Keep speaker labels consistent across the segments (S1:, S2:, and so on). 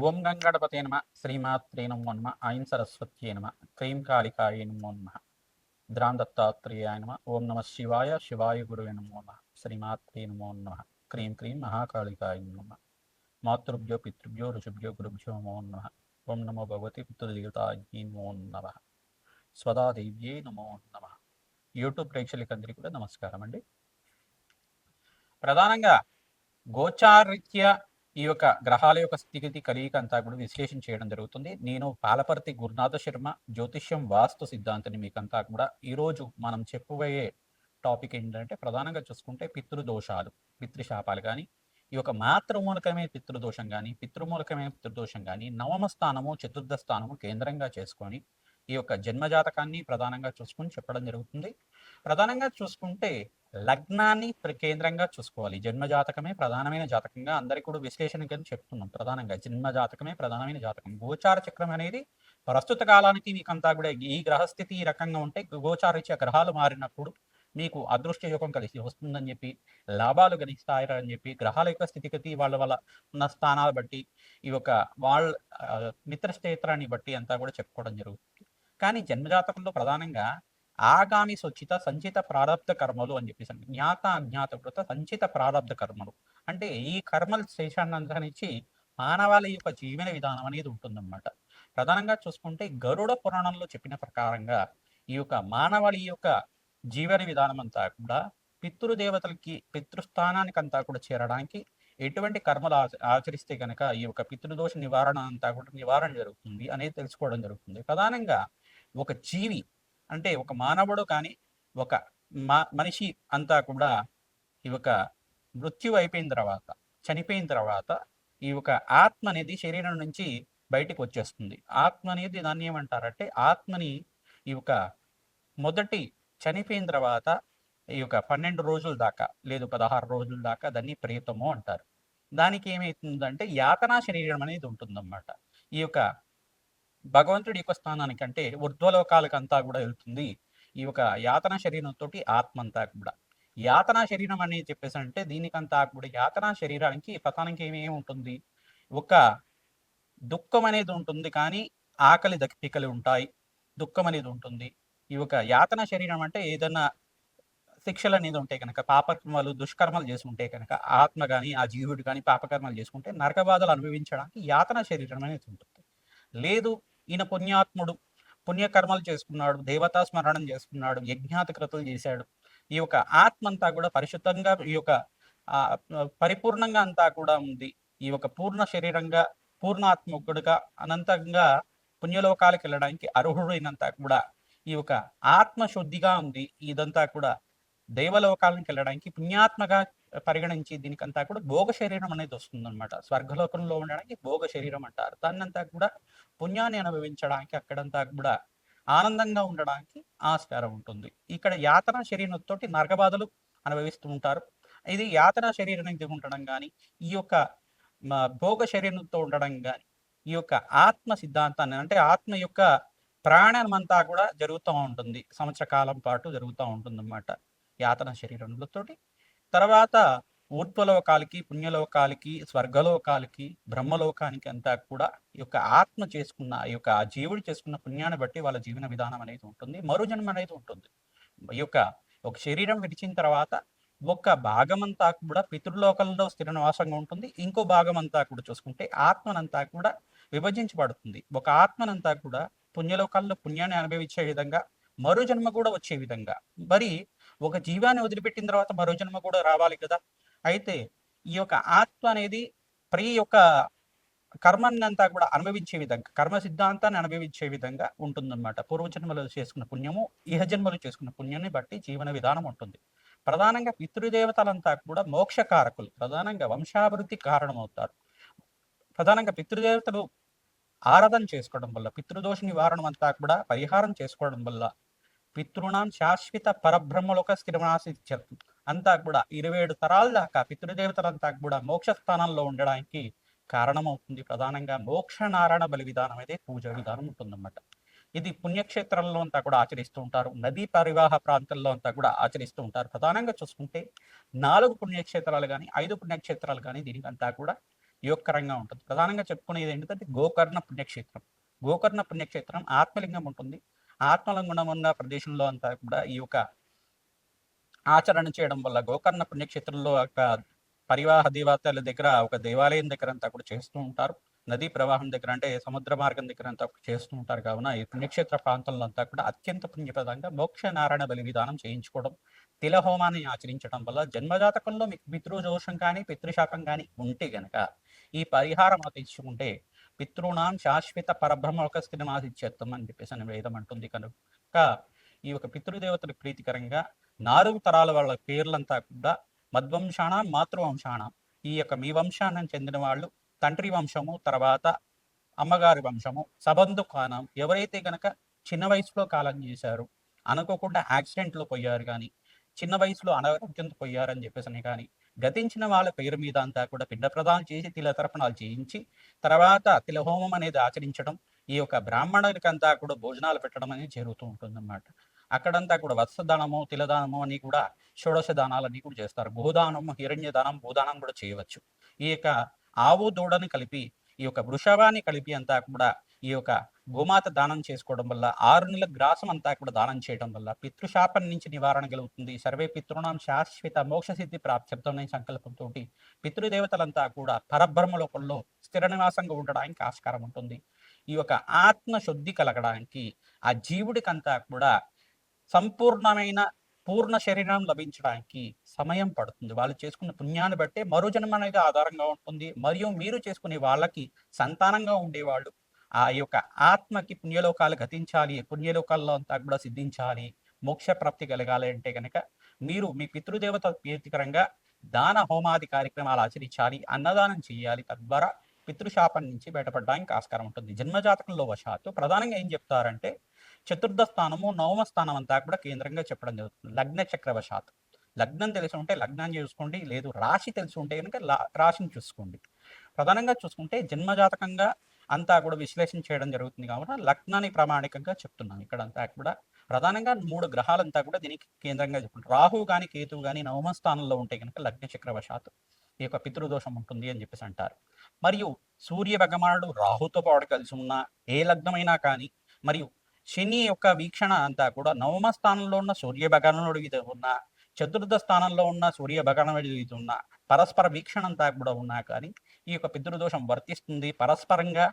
S1: ఓం గంగణపతే నమ శ్రీమాత్రే నమో నమ ఐం సరస్వత్యే నమ క్రీం కాళికాయ నమో నమ ద్రాం దత్తాత్రేయాయ నమ ఓం నమ శివాయ శివాయ గురువే నమో నమ శ్రీమాత్రే నమో నమ క్రీం క్రీం మహాకాళికాయ నమో నమ మాతృభ్యో పితృభ్యో ఋషిభ్యో గురుభ్యో నమో నమ ఓం నమో భగవతి పితృదేవతాయే నమో నమ స్వదాదేవ్యే నమో నమ. యూట్యూబ్ ప్రేక్షకులందరికీ కూడా నమస్కారం అండి. ప్రధానంగా గోచారీత్యా ఈ యొక్క గ్రహాల యొక్క స్థితిగతి కలియిక అంతా కూడా విశ్లేషణ చేయడం జరుగుతుంది. నేను పాలపర్తి గురునాథ శర్మ, జ్యోతిష్యం వాస్తు సిద్ధాంతిని. మీకంతా కూడా ఈరోజు మనం చెప్పబోయే టాపిక్ ఏంటంటే, ప్రధానంగా చూసుకుంటే పితృదోషాలు, పితృశాపాలు కానీ, ఈ యొక్క మాతృమూలకమే పితృదోషం కానీ, పితృమూలకమే పితృదోషం కానీ, నవమ స్థానము చతుర్థ స్థానము కేంద్రంగా చేసుకొని ఈ యొక్క జన్మజాతకాన్ని ప్రధానంగా చూసుకొని చెప్పడం జరుగుతుంది. ప్రధానంగా చూసుకుంటే లగ్నాన్ని కేంద్రంగా చూసుకోవాలి. జన్మజాతకమే ప్రధానమైన జాతకంగా అందరికీ కూడా విశ్లేషణ కింద చెప్తున్నాం. ప్రధానంగా జన్మజాతకమే ప్రధానమైన జాతకం. గోచార చక్రం అనేది ప్రస్తుత కాలానికి మీకంతా కూడా ఈ గ్రహస్థితి ఈ రకంగా ఉంటే, గోచారీత్యా గ్రహాలు మారినప్పుడు మీకు అదృష్ట యోగం కలిసి వస్తుందని చెప్పి, లాభాలు గణిస్తారని చెప్పి, గ్రహాల యొక్క స్థితిగతి వాళ్ళ వల్ల ఉన్న స్థానాలు బట్టి, ఈ యొక్క వాళ్ళ మిత్రక్షేత్రాన్ని బట్టి అంతా కూడా చెప్పుకోవడం జరుగుతుంది. కానీ జన్మజాతకంలో ప్రధానంగా ఆగామి సొచ్చిత సంచిత ప్రారబ్ధ కర్మలు అని చెప్పేసి, జ్ఞాత అజ్ఞాత కృత సంచిత ప్రారబ్ధ కర్మలు అంటే ఈ కర్మల శేషాన్ని మానవాళి యొక్క జీవన విధానం అనేది ఉంటుందన్నమాట. ప్రధానంగా చూసుకుంటే గరుడ పురాణంలో చెప్పిన ప్రకారంగా ఈ యొక్క మానవాళి యొక్క జీవన విధానం అంతా కూడా పితృదేవతలకి పితృస్థానానికి అంతా కూడా చేరడానికి ఎటువంటి కర్మలు ఆచరిస్తే కనుక ఈ యొక్క పితృదోష నివారణ అంతా కూడా నివారణ జరుగుతుంది అనేది తెలుసుకోవడం జరుగుతుంది. ప్రధానంగా ఒక జీవి అంటే ఒక మానవుడు కానీ, ఒక మనిషి అంతా కూడా ఈ యొక్క మృత్యు అయిపోయిన తర్వాత, చనిపోయిన తర్వాత ఈ యొక్క ఆత్మ అనేది శరీరం నుంచి బయటికి వచ్చేస్తుంది. ఆత్మ అనేది దాన్ని ఏమంటారంటే, ఆత్మని ఈ యొక్క మొదటి చనిపోయిన తర్వాత ఈ యొక్క 12 రోజుల దాకా లేదు 16 రోజుల దాకా దాన్ని ప్రేతము అంటారు. దానికి ఏమవుతుందంటే యాతనా శరీరం అనేది ఉంటుందన్నమాట. ఈ యొక్క భగవంతుడి యొక్క స్థానానికి అంటే ఊర్ధ్వలోకాలకు అంతా కూడా వెళ్తుంది ఈ యొక్క యాతన శరీరంతో ఆత్మ అంతా కూడా. యాతనా శరీరం అనేది చెప్పేసి అంటే దీనికంతా కూడా యాతనా శరీరానికి పతానికి ఏమేమి ఉంటుంది, ఒక దుఃఖం అనేది ఉంటుంది కానీ ఆకలి దప్పికలు ఉంటాయి, దుఃఖం అనేది ఉంటుంది. ఈ యొక్క యాతన శరీరం అంటే ఏదైనా శిక్షలు అనేది ఉంటాయి కనుక, పాపకర్మలు దుష్కర్మలు చేసుకుంటే కనుక ఆత్మ కానీ ఆ జీవుడు కానీ పాపకర్మలు చేసుకుంటే నరకబాధలు అనుభవించడానికి యాతన శరీరం అనేది ఉంటుంది. లేదు ఈయన పుణ్యాత్ముడు, పుణ్యకర్మలు చేసుకున్నాడు, దేవతా స్మరణం చేసుకున్నాడు, యజ్ఞాతి క్రతులు చేశాడు, ఈ యొక్క ఆత్మ అంతా కూడా పరిశుద్ధంగా ఈ యొక్క పరిపూర్ణంగా అంతా కూడా ఉంది, ఈ యొక్క పూర్ణ శరీరంగా పూర్ణాత్మకుడుగా అనంతంగా పుణ్యలోకాలకు వెళ్ళడానికి అర్హుడైనంతా కూడా ఈ యొక్క ఆత్మ శుద్ధిగా ఉంది, ఇదంతా కూడా దేవలోకాలకు వెళ్ళడానికి పుణ్యాత్మగా పరిగణించి దీనికంతా కూడా భోగ శరీరం అనేది వస్తుందన్నమాట. స్వర్గలోకంలో ఉండడానికి భోగ శరీరం అంటారు. దాన్నంతా కూడా పుణ్యాన్ని అనుభవించడానికి అక్కడంతా కూడా ఆనందంగా ఉండడానికి ఆస్కారం ఉంటుంది. ఇక్కడ యాతన శరీరంతో నరకబాధలు అనుభవిస్తూ ఉంటారు. ఇది యాతన శరీరం ఉండడం కానీ, ఈ యొక్క భోగ శరీరంతో ఉండడం కానీ, ఈ యొక్క ఆత్మ సిద్ధాంతాన్ని అంటే ఆత్మ యొక్క ప్రాణం అంతా కూడా జరుగుతూ ఉంటుంది, సంవత్సర కాలం పాటు జరుగుతూ ఉంటుంది అన్నమాట యాతన శరీరంతోటి. తర్వాత ఊర్ధ్వలోకాలకి, పుణ్యలోకాలకి, స్వర్గలోకాలకి, బ్రహ్మలోకానికి అంతా కూడా ఈ యొక్క ఆత్మ చేసుకున్న ఈ యొక్క జీవుడు చేసుకున్న పుణ్యాన్ని బట్టి వాళ్ళ జీవన విధానం అనేది ఉంటుంది, మరుజన్మ అనేది ఉంటుంది. ఈ యొక్క ఒక శరీరం విడిచిన తర్వాత ఒక భాగం అంతా కూడా పితృలోకంలో స్థిర నివాసంగా ఉంటుంది, ఇంకో భాగం అంతా కూడా చూసుకుంటే ఆత్మనంతా కూడా విభజించబడుతుంది. ఒక ఆత్మనంతా కూడా పుణ్యలోకాల్లో పుణ్యాన్ని అనుభవించే విధంగా, మరో జన్మ కూడా వచ్చే విధంగా. మరి ఒక జీవాన్ని వదిలిపెట్టిన తర్వాత మరో జన్మ కూడా రావాలి కదా. అయితే ఈ యొక్క ఆత్మ అనేది యొక్క కర్మని అంతా కూడా అనుభవించే విధంగా, కర్మ సిద్ధాంతాన్ని అనుభవించే విధంగా ఉంటుందన్నమాట. పూర్వజన్మలో చేసుకున్న పుణ్యము, ఇహజన్మలు చేసుకున్న పుణ్యాన్ని బట్టి జీవన విధానం ఉంటుంది. ప్రధానంగా పితృదేవతలంతా కూడా మోక్షకారకులు, ప్రధానంగా వంశాభివృద్ధి కారణమవుతారు. ప్రధానంగా పితృదేవతలు ఆరాధన చేసుకోవడం వల్ల, పితృదోష నివారణం అంతా కూడా పరిహారం చేసుకోవడం వల్ల పితృణాం శాశ్వత పరబ్రహ్మలోక స్థిరమాసి అంతా కూడా 27 తరాల దాకా పితృదేవతలంతా కూడా మోక్ష స్థానంలో ఉండడానికి కారణమవుతుంది. ప్రధానంగా మోక్ష నారాయణ బలి విధానం అయితే పూజ విధానం ఉంటుందన్నమాట. ఇది పుణ్యక్షేత్రాల్లో అంతా కూడా ఆచరిస్తూ ఉంటారు, నదీ పరివాహ ప్రాంతాల్లో అంతా కూడా ఆచరిస్తూ ఉంటారు. ప్రధానంగా చూసుకుంటే 4 పుణ్యక్షేత్రాలు కానీ 5 పుణ్యక్షేత్రాలు కానీ దీనికంతా కూడా యోగకరంగా ఉంటుంది. ప్రధానంగా చెప్పుకునేది ఏంటంటే గోకర్ణ పుణ్యక్షేత్రం. గోకర్ణ పుణ్యక్షేత్రం ఆత్మలింగం ఉంటుంది. ఆత్మలింగం ఉన్న ప్రదేశంలో అంతా కూడా ఈ యొక్క ఆచరణ చేయడం వల్ల గోకర్ణ పుణ్యక్షేత్రంలో ఒక పరివాహ దేవతల దగ్గర ఒక దేవాలయం దగ్గర అంతా కూడా చేస్తూ ఉంటారు. నదీ ప్రవాహం దగ్గర అంటే సముద్ర మార్గం దగ్గర అంతా చేస్తూ ఉంటారు. కావున ఈ పుణ్యక్షేత్ర ప్రాంతంలో అంతా కూడా అత్యంత పుణ్యప్రదంగా మోక్ష నారాయణ బలి విధానం చేయించుకోవడం, తిలహోమాన్ని ఆచరించడం వల్ల జన్మజాతకంలో మీకు పితృదోషం కానీ పితృశాపం కానీ ఉంటే గనక ఈ పరిహారం ఆచరించుకుంటే పితృణాం శాశ్వత పరబ్రహ్మలోక స్థితిమాసిచ్చేత్తం అని చెప్పేసి అని వేదం అంటుంది. కనుక ఈ యొక్క పితృదేవతల ప్రీతికరంగా 4 తరాల వాళ్ళ పేర్లంతా కూడా మద్వంశాణం మాతృవంశాణం, ఈ యొక్క మీ వంశానికి చెందిన వాళ్ళు తండ్రి వంశము, తర్వాత అమ్మగారి వంశము, సబంధు కానం ఎవరైతే గనక చిన్న వయసులో కాలం చేశారు, అనుకోకుండా యాక్సిడెంట్లో పోయారు కానీ, చిన్న వయసులో అనారోగ్యంతో పోయారని చెప్పేసి కానీ, గతించిన వాళ్ళ పేరు మీద అంతా కూడా పిండ ప్రదానం చేసి తిల తర్పణాలు చేయించి, తర్వాత తిలహోమం అనేది ఆచరించడం, ఈ యొక్క బ్రాహ్మణులకంతా కూడా భోజనాలు పెట్టడం అనేది జరుగుతూ ఉంటుందన్నమాట. అక్కడంతా కూడా వత్సదానము, తిలదానము అని కూడా షోడశ దానాలన్నీ కూడా చేస్తారు. గోదానము, హిరణ్య దానం, భూదానం కూడా చేయవచ్చు. ఈ యొక్క ఆవు దూడని కలిపి, ఈ యొక్క వృషభాన్ని కలిపి అంతా కూడా ఈ యొక్క గోమాత దానం చేసుకోవడం వల్ల 6 నెలల గ్రాసం అంతా కూడా దానం చేయడం వల్ల పితృశాపం నుంచి నివారణ కలుగుతుంది. సర్వే పితృణాం శాశ్వత మోక్ష సిద్ధి ప్రాప్త్యర్థం అనే సంకల్పంతో పితృదేవతలంతా కూడా పరబ్రహ్మ లోకంలో స్థిర నివాసంగా ఉండడానికి ఆస్కారం ఉంటుంది. ఈ యొక్క ఆత్మ శుద్ధి కలగడానికి ఆ జీవుడికంతా కూడా సంపూర్ణమైన పూర్ణ శరీరం లభించడానికి సమయం పడుతుంది. వాళ్ళు చేసుకున్న పుణ్యాన్ని బట్టే మరో జన్మ అనేది ఆధారంగా ఉంటుంది. మరియు మీరు చేసుకునే వాళ్ళకి సంతానంగా ఉండేవాళ్ళు ఆ యొక్క ఆత్మకి పుణ్యలోకాలు గతించాలి, పుణ్యలోకాల్లో అంతా కూడా సిద్ధించాలి, మోక్ష ప్రాప్తి కలగాలి అంటే కనుక మీరు మీ పితృదేవత ప్రీతికరంగా దాన హోమాది కార్యక్రమాలు ఆచరించాలి, అన్నదానం చేయాలి. తద్వారా పితృశాపం నుంచి బయటపడడానికి ఆస్కారం ఉంటుంది. జన్మజాతకంలో వశాత్తు ప్రధానంగా ఏం చెప్తారంటే చతుర్థ స్థానము, నవమ స్థానం అంతా కూడా కేంద్రంగా చెప్పడం జరుగుతుంది. లగ్న చక్రవశాత్తు లగ్నం తెలిసి ఉంటే లగ్నాన్ని చూసుకోండి, లేదు రాశి తెలిసి ఉంటే కనుక రాశిని చూసుకోండి. ప్రధానంగా చూసుకుంటే జన్మజాతకంగా అంతా కూడా విశ్లేషణ చేయడం జరుగుతుంది కావున లగ్నాన్ని ప్రామాణికంగా చెప్తున్నాను. ఇక్కడ అంతా కూడా ప్రధానంగా 3 గ్రహాలంతా కూడా దీనికి కేంద్రంగా చెప్పుకుంటారు. రాహువు కానీ కేతువు కానీ నవమ స్థానంలో ఉంటే కనుక లగ్న చక్రవశాత్తు ఈ యొక్క పితృదోషం ఉంటుంది అని చెప్పేసి అంటారు. మరియు సూర్య భగవానుడు రాహుతో పాటు కలిసి ఉన్న ఏ లగ్నమైనా కానీ, మరియు శని యొక్క వీక్షణ అంతా కూడా నవమ స్థానంలో ఉన్న సూర్య భగవానుడి మీద ఉన్న, చతుర్థ స్థానంలో ఉన్న సూర్య భగవానుడి మీద ఉన్న పరస్పర వీక్షణ అంతా కూడా ఉన్నా కానీ ఈ యొక్క పితృదోషం వర్తిస్తుంది. పరస్పరంగా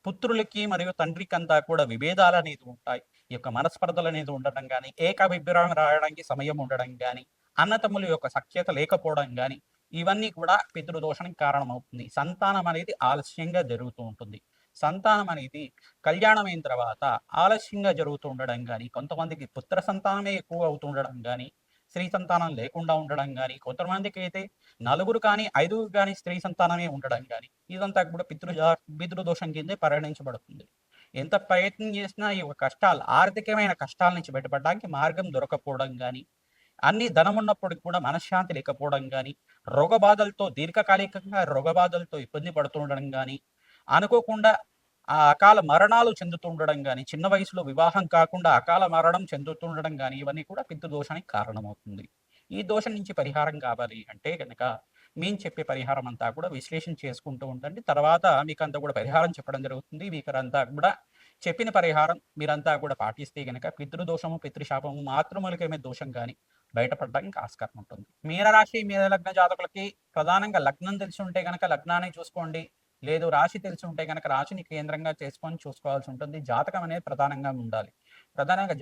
S1: పుత్రులకి మరియు తండ్రికి అంతా కూడా విభేదాలు అనేది ఉంటాయి. ఈ యొక్క మనస్పర్ధలు అనేది ఉండడం కానీ, ఏకాభిప్రాయం రాయడానికి సమయం ఉండడం కానీ, అన్నతమ్ముల యొక్క సఖ్యత లేకపోవడం కానీ, ఇవన్నీ కూడా పితృదోషానికి కారణమవుతుంది. సంతానం అనేది ఆలస్యంగా జరుగుతూ ఉంటుంది. సంతానం అనేది కళ్యాణం అయిన తర్వాత ఆలస్యంగా జరుగుతూ ఉండడం కానీ, కొంతమందికి పుత్ర సంతానమే ఎక్కువ అవుతూ ఉండడం కానీ, స్త్రీ సంతానం లేకుండా ఉండడం కానీ, కొంతమందికి అయితే 4 కానీ 5 కానీ స్త్రీ సంతానమే ఉండడం కానీ, ఇదంతా కూడా పితృదోషం కిందే పరిగణించబడుతుంది. ఎంత ప్రయత్నం చేసినా ఈ యొక్క కష్టాలు, ఆర్థికమైన కష్టాల నుంచి బయటపడడానికి మార్గం దొరకపోవడం కానీ, అన్ని ధనం ఉన్నప్పటికి కూడా మనశ్శాంతి లేకపోవడం కానీ, రోగబాధలతో దీర్ఘకాలికంగా రోగబాధలతో ఇబ్బంది పడుతూ ఉండడం కానీ, అనుకోకుండా ఆ అకాల మరణాలు చెందుతూ ఉండడం కానీ, చిన్న వయసులో వివాహం కాకుండా అకాల మరణం చెందుతుండడం కానీ, ఇవన్నీ కూడా పితృదోషానికి కారణమవుతుంది. ఈ దోషం నుంచి పరిహారం కావాలి అంటే గనక మేము చెప్పే పరిహారం అంతా కూడా విశ్లేషణ చేసుకుంటూ ఉండండి. తర్వాత మీకంతా కూడా పరిహారం చెప్పడం జరుగుతుంది. మీకంతా కూడా చెప్పిన పరిహారం మీరంతా కూడా పాటిస్తే గనక పితృదోషము, పితృశాపము, మాతృమూలికమైన దోషం కానీ బయటపడడానికి ఆస్కారం ఉంటుంది. మీనరాశి, మీన లగ్న జాతకులకి ప్రధానంగా లగ్నం తెలిసి ఉంటే గనక లగ్నాన్ని చూసుకోండి. లేదు రాశి తెలిసి ఉంటే గనక రాశిని కేంద్రంగా చేసుకొని చూసుకోవాల్సి ఉంటుంది. జాతకం అనేది ప్రధానంగా ఉండాలి. ప్రధానంగా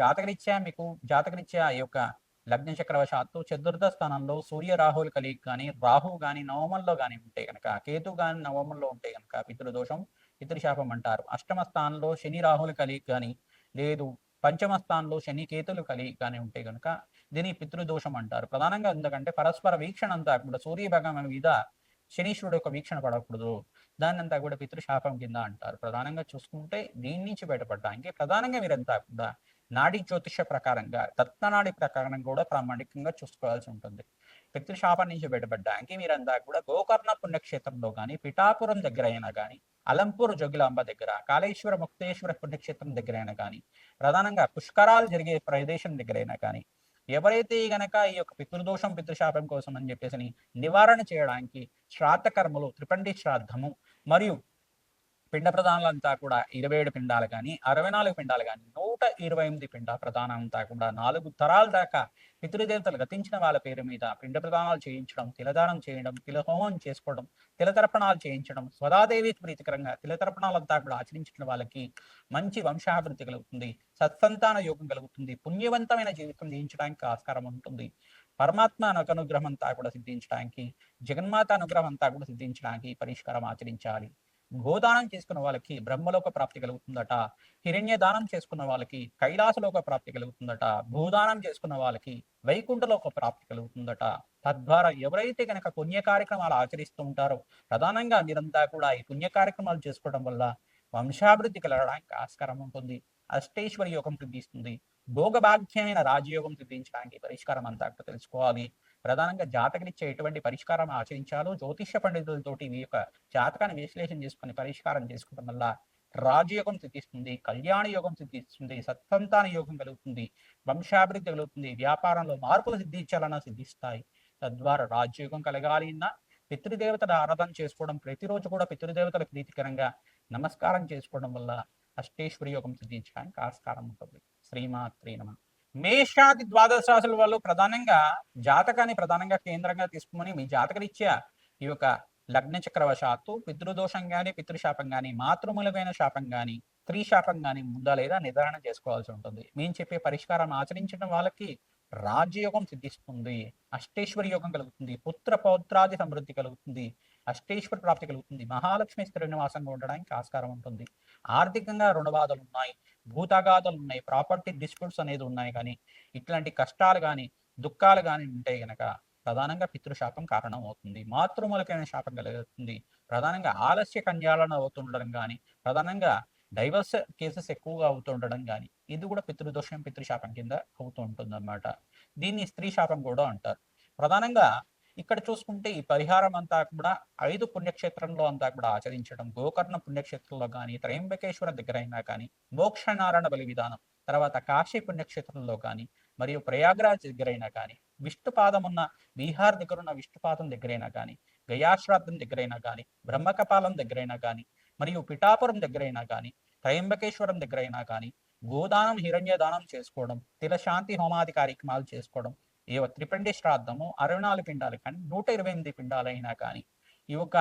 S1: జాతకరీత్యా ఈ యొక్క లగ్న చక్రవశాత్తు చతుర్థ స్థానంలో సూర్య రాహువులు కలిగి కానీ, రాహువు కానీ నవమంలో కానీ ఉంటే గనక, కేతు కానీ నవమంలో ఉంటే గనక పితృదోషం, పితృశాపం అంటారు. అష్టమ స్థానంలో శని రాహువులు కలిగి కానీ, లేదు పంచమ స్థానంలో శని కేతులు కలిగి కానీ ఉంటే గనక దీని పితృదోషం అంటారు. ప్రధానంగా ఎందుకంటే పరస్పర వీక్షణ అంతా కూడా సూర్య భగవాన్ మీద శనీశ్వరుడు యొక్క వీక్షణ పడకూడదు. దాన్నంతా కూడా పితృశాపం కింద అంటారు. ప్రధానంగా చూసుకుంటే దీని నుంచి బయటపడడానికి ప్రధానంగా మీరంతా కూడా నాడీ జ్యోతిష ప్రకారంగా రత్ననాడి ప్రకారం కూడా ప్రామాణికంగా చూసుకోవాల్సి ఉంటుంది. పితృశాపం నుంచి బయటపడడానికి మీరంతా కూడా గోకర్ణ పుణ్యక్షేత్రంలో కానీ, పిఠాపురం దగ్గర అయినా కానీ, అలంపూర్ జోగిలాంబ దగ్గర, కాళేశ్వర ముక్తేశ్వర పుణ్యక్షేత్రం దగ్గర అయినా కానీ, ప్రధానంగా పుష్కరాలు జరిగే ప్రదేశం దగ్గరైనా కానీ, ఎవరైతే గనక ఈ యొక్క పితృదోషం, పితృశాపం కోసం అని చెప్పేసి నివారణ చేయడానికి శ్రాద్ధ కర్మలు, త్రిపండి శ్రాద్ధము మరియు పిండ ప్రదానాలంతా కూడా 27 పిండాలు కానీ 64 పిండాలు కానీ 128 పిండ ప్రదానం అంతా కూడా 4 తరాల దాకా పితృదేవతలు గతించిన వాళ్ళ పేరు మీద పిండ ప్రదానాలు చేయించడం, తిలదానం చేయడం, తిలహోమం చేసుకోవడం, తిలతర్పణాలు చేయించడం, స్వదాదేవి ప్రీతికరంగా తిలతర్పణాలంతా కూడా ఆచరించిన వాళ్ళకి మంచి వంశాభివృద్ధి కలుగుతుంది, సత్సంతాన యోగం కలుగుతుంది, పుణ్యవంతమైన జీవితం జీవించడానికి ఆస్కారం ఉంటుంది. పరమాత్మ అనుగ్రహం అంతా కూడా సిద్ధించడానికి, జగన్మాత అనుగ్రహం అంతా కూడా సిద్ధించడానికి పరిష్కారం ఆచరించాలి. గోదానం చేసుకున్న వాళ్ళకి బ్రహ్మలోక ప్రాప్తి కలుగుతుందట, హిరణ్య దానం చేసుకున్న వాళ్ళకి కైలాసలోక ప్రాప్తి కలుగుతుందట, భూదానం చేసుకున్న వాళ్ళకి వైకుంఠలోక ప్రాప్తి కలుగుతుందట. తద్వారా ఎవరైతే కనుక పుణ్య కార్యక్రమాలు ఆచరిస్తూ ఉంటారో, ప్రధానంగా మీరంతా కూడా ఈ పుణ్య కార్యక్రమాలు చేసుకోవడం వల్ల వంశాభివృద్ధి కలగడానికి ఆస్కారం ఉంటుంది, అష్టైశ్వర యోగం సిద్ధిస్తుంది, భోగభాగ్యమైన రాజయోగం సిద్ధించడానికి పరిష్కారం అంతా తెలుసుకోవాలి. ప్రధానంగా జాతకరీత్యా ఎటువంటి పరిష్కారం ఆచరించాలో జ్యోతిష్య పండితులతోటి ఈ యొక్క జాతకాన్ని విశ్లేషణ చేసుకుని పరిష్కారం చేసుకోవడం వల్ల రాజయోగం సిద్ధిస్తుంది, కళ్యాణ యోగం సిద్ధిస్తుంది, సత్సంతాన యోగం కలుగుతుంది, వంశాభివృద్ధి కలుగుతుంది, వ్యాపారంలో మార్పులు సిద్ధించాలన్నా సిద్ధిస్తాయి. తద్వారా రాజయోగం కలగాలి అన్నా పితృదేవతల ఆరాధన చేసుకోవడం, ప్రతిరోజు కూడా పితృదేవతల ప్రీతికరంగా నమస్కారం చేసుకోవడం వల్ల అష్టేశ్వరి యోగం సిద్ధించడానికి ఆస్కారం ఉంటుంది. శ్రీమాత్రే నమః. మేషాది ద్వాదశ రాశుల వాళ్ళు ప్రధానంగా జాతకాన్ని ప్రధానంగా కేంద్రంగా తీసుకుని మీ జాతకరీత్యా ఈ యొక్క లగ్న చక్రవశాత్తు పితృదోషం గాని, పితృశాపం గాని, మాతృమూలమైన శాపం గాని, స్త్రీ శాపం గాని ఉందా లేదా నిర్ధారణ చేసుకోవాల్సి ఉంటుంది. మేము చెప్పే పరిష్కారం ఆచరించడం వాళ్ళకి రాజ్యయోగం సిద్ధిస్తుంది, అష్టేశ్వరి యోగం కలుగుతుంది, పుత్ర పౌత్రాది సమృద్ధి కలుగుతుంది, అష్టేశ్వర ప్రాప్తి కలుగుతుంది, మహాలక్ష్మి స్థిర నివాసంగా ఉండడానికి ఆస్కారం ఉంటుంది. ఆర్థికంగా రుణబాధలు ఉన్నాయి, భూతగాథలు ఉన్నాయి, ప్రాపర్టీ డిస్ప్యూట్స్ అనేది ఉన్నాయి. కానీ ఇట్లాంటి కష్టాలు కానీ దుఃఖాలు కానీ ఉంటే గనక ప్రధానంగా పితృశాపం కారణం అవుతుంది, మాతృమూలకమైన శాపం కలుగుతుంది. ప్రధానంగా ఆలస్య కన్యాలను అవుతుండడం కానీ, ప్రధానంగా డైవర్స్ కేసెస్ ఎక్కువగా అవుతుండడం కానీ ఇది కూడా పితృదోషం, పితృశాపం కింద అవుతూ ఉంటుంది అన్నమాట. దీన్ని స్త్రీ శాపం కూడా అంటారు. ప్రధానంగా ఇక్కడ చూసుకుంటే ఈ పరిహారం అంతా కూడా 5 పుణ్యక్షేత్రంలో అంతా కూడా ఆచరించడం, గోకర్ణ పుణ్యక్షేత్రంలో కానీ, త్రయంబకేశ్వర దగ్గర అయినా కానీ, మోక్షనారాయణ బలి విధానం, తర్వాత కాశీ పుణ్యక్షేత్రంలో కానీ, మరియు ప్రయాగ్రాజ్ దగ్గరైనా కానీ, విష్ణుపాదం ఉన్న బీహార్ దగ్గర ఉన్న విష్ణుపాదం దగ్గరైనా కానీ, గయాశ్రాద్ధం దగ్గరైనా కానీ, బ్రహ్మకపాలం దగ్గరైనా కానీ, మరియు పిఠాపురం దగ్గరైనా కానీ, త్రయంబకేశ్వరం దగ్గరైనా కానీ గోదానం, హిరణ్య దానం చేసుకోవడం, తిలశాంతి హోమాది కార్యక్రమాలు చేసుకోవడం, ఏ త్రిపిండి శ్రాద్ధము 64 పిండాలు కానీ 128 పిండాలైనా కానీ ఈ యొక్క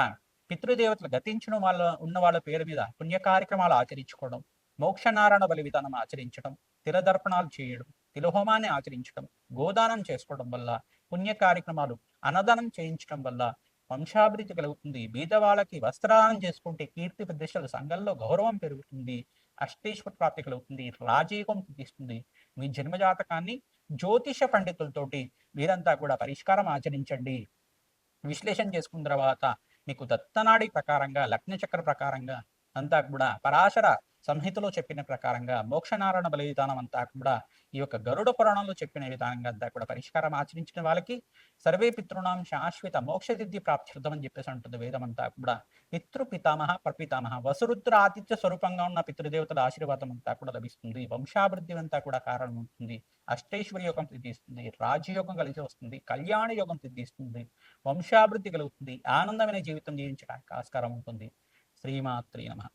S1: పితృదేవతలు గతించిన వాళ్ళ ఉన్న వాళ్ళ పేరు మీద పుణ్య కార్యక్రమాలు ఆచరించుకోవడం, మోక్షనారాయణ బలి విధానం ఆచరించడం, తిలదర్పణాలు చేయడం, తిలహోమాన్ని ఆచరించడం, గోదానం చేసుకోవడం వల్ల పుణ్య కార్యక్రమాలు, అన్నదానం చేయించడం వల్ల వంశాభివృద్ధి కలుగుతుంది. బీద వాళ్ళకి వస్త్రదానం చేసుకుంటే కీర్తి ప్రతిష్టలు సంఘంలో గౌరవం పెరుగుతుంది, అష్టేశ్వర ప్రాప్తి కలుగుతుంది, రాజయోగం సిద్ధిస్తుంది. మీ జన్మజాతకాన్ని జ్యోతిష పండితులతోటి మీరంతా కూడా పరిష్కారం ఆచరించండి. విశ్లేషణ చేసుకున్న తర్వాత మీకు దత్తనాడి ప్రకారంగా, లగ్న చక్ర ప్రకారంగా అంతా కూడా పరాశర సంహితలో చెప్పిన ప్రకారంగా, మోక్షనారాయణ బలి విధానం అంతా కూడా ఈ యొక్క గరుడ పురాణంలో చెప్పిన విధానంగా అంతా కూడా పరిష్కారం ఆచరించిన వాళ్ళకి సర్వే పితృణాం శాశ్వత మోక్షసిద్ధి ప్రాప్త్యర్థం అని చెప్పేసి ఉంటుంది వేదం అంతా కూడా. పితృపితామహ ప్రపితామహ వసురుద్ర ఆతిథ్య స్వరూపంగా ఉన్న పితృదేవతల ఆశీర్వాదం అంతా కూడా లభిస్తుంది, వంశాభివృద్ధి అంతా కూడా కారణం ఉంటుంది, అష్టైశ్వర్య యోగం సిద్ధిస్తుంది, రాజయోగం కలిసి వస్తుంది, కళ్యాణ యోగం సిద్ధిస్తుంది, వంశాభివృద్ధి కలుగుతుంది, ఆనందమైన జీవితం జీవించడానికి ఆస్కారం ఉంటుంది. శ్రీమాత్రే నమః.